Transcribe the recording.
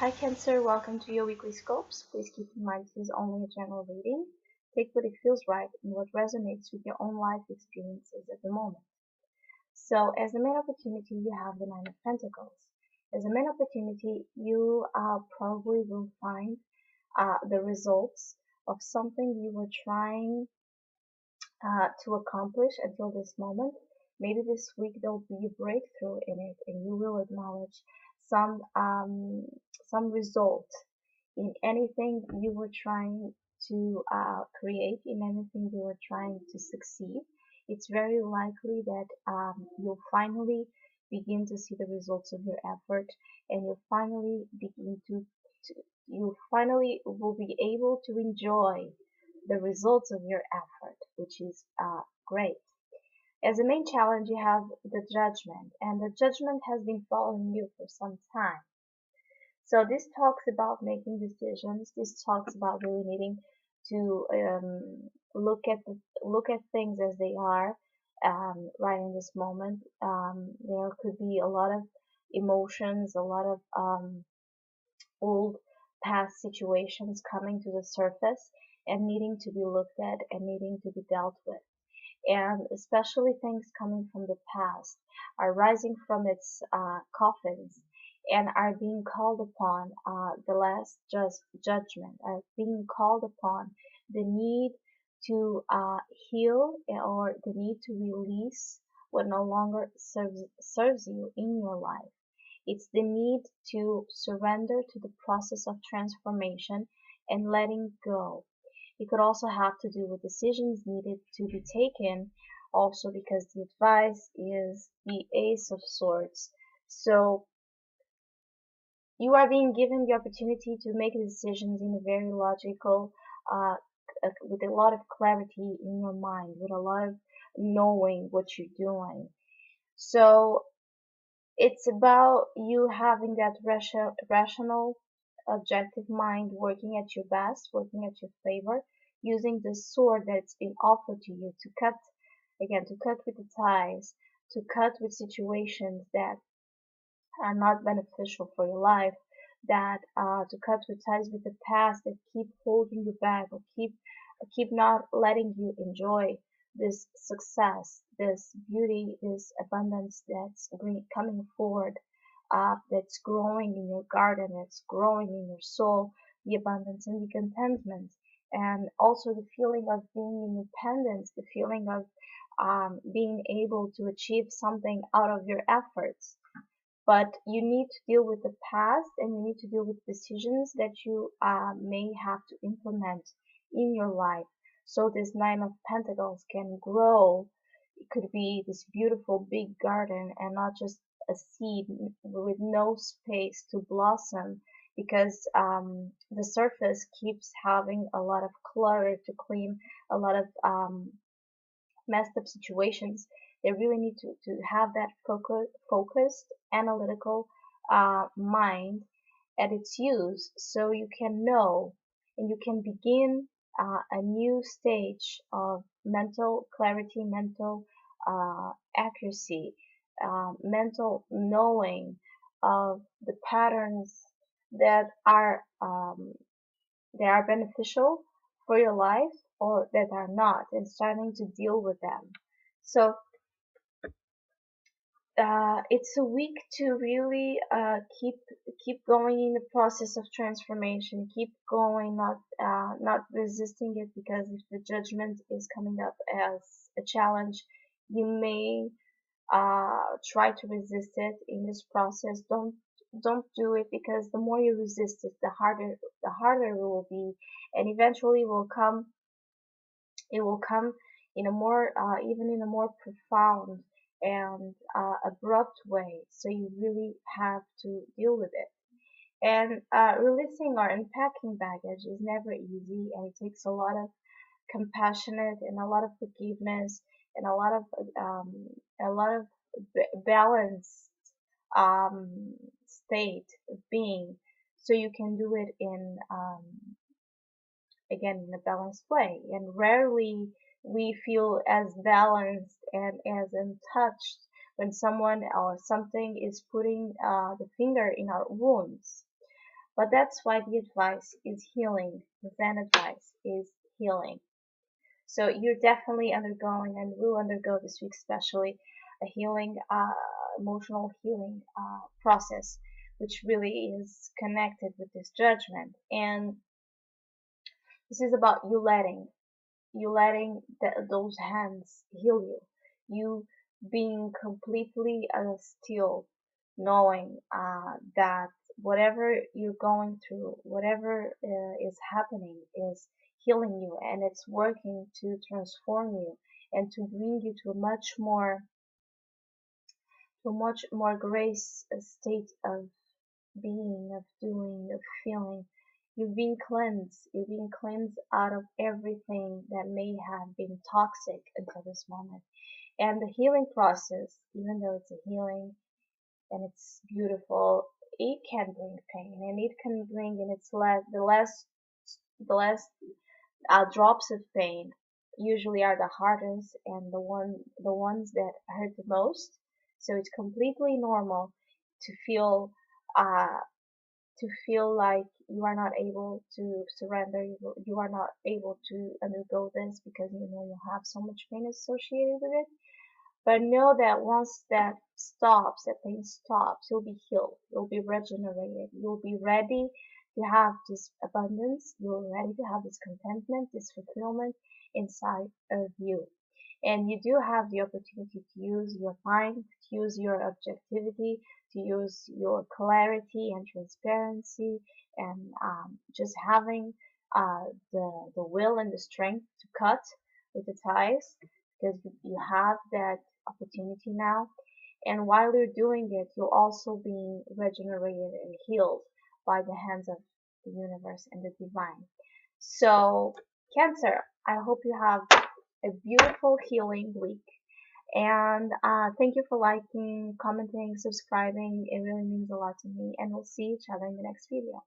Hi Cancer, welcome to your weekly scopes. Please keep in mind this is only a general reading. Take what it feels right and what resonates with your own life experiences at the moment. So as the main opportunity, you have the Nine of Pentacles. As a main opportunity, you probably will find the results of something you were trying to accomplish until this moment. Maybe this week there'll be a breakthrough in it, and you will acknowledge some um, some result in anything you were trying to create, in anything you were trying to succeed. It's very likely that you'll finally begin to see the results of your effort, and you'll finally to you finally will be able to enjoy the results of your effort, which is great. As a main challenge, you have the judgment, and the judgment has been following you for some time. So this talks about making decisions. This talks about really needing to look at things as they are right in this moment. There could be a lot of emotions, a lot of old past situations coming to the surface and needing to be looked at and needing to be dealt with. And especially things coming from the past are rising from its coffins and are being called upon the last just judgment, are being called upon the need to heal or the need to release what no longer serves you in your life. It's the need to surrender to the process of transformation and letting go. It could also have to do with decisions needed to be taken, also because the advice is the Ace of Swords. So you are being given the opportunity to make decisions in a very logical, with a lot of clarity in your mind, with a lot of knowing what you're doing. So it's about you having that rational, objective mind working at your best, working at your favor, using the sword that's been offered to you to cut, again, to cut with the ties, to cut with situations that are not beneficial for your life, that to cut with ties with the past that keep holding you back or keep not letting you enjoy this success, this beauty, this abundance that's coming forward, that's growing in your garden, that's growing in your soul, the abundance and the contentment, and also the feeling of being independent, the feeling of being able to achieve something out of your efforts. But you need to deal with the past and you need to deal with decisions that you may have to implement in your life. So this Nine of Pentacles can grow. It could be this beautiful big garden and not just a seed with no space to blossom because the surface keeps having a lot of clutter to clean, a lot of messed up situations. They really need to have that focused, analytical mind at its use so you can know and you can begin a new stage of mental clarity, mental accuracy, mental knowing of the patterns that are beneficial for your life or that are not, and starting to deal with them. So it's a week to really keep going in the process of transformation. Keep going, not resisting it, because if the judgment is coming up as a challenge, you may try to resist it in this process. Don't do it, because the more you resist it, the harder it will be, and eventually it will come in a more even in a more profound and abrupt way. So you really have to deal with it. And releasing or unpacking baggage is never easy, and it takes a lot of compassionate and a lot of forgiveness and a lot of balanced state of being, so you can do it in again in a balanced way. And rarely we feel as balanced and as untouched when someone or something is putting the finger in our wounds. But that's why the advice is healing. The Zen advice is healing. So you're definitely undergoing and will undergo this week, especially a healing, emotional healing process, which really is connected with this judgment. And this is about you letting those hands heal you. You being completely still, knowing that whatever you're going through, whatever is happening, is healing you, and it's working to transform you and to bring you to a much more grace state of being, of doing, of feeling. You've been cleansed. You've been cleansed out of everything that may have been toxic until this moment. And the healing process, even though it's a healing and it's beautiful, it can bring pain, and it can bring in its the less drops of pain usually are the hardest and the ones that hurt the most. So it's completely normal to feel uh, like you are not able to surrender, you are not able to undergo this because you know you have so much pain associated with it. But know that once that pain stops, you'll be healed, you'll be regenerated, you'll be ready to have this abundance, you're ready to have this contentment, this fulfillment inside of you. And you do have the opportunity to use your mind, to use your objectivity, to use your clarity and transparency, and just having the will and the strength to cut with the ties, because you have that opportunity now. And while you're doing it, you're also being regenerated and healed by the hands of the universe and the divine. So, Cancer, I hope you have a beautiful healing week. And thank you for liking, commenting, subscribing. It really means a lot to me. And we'll see each other in the next video.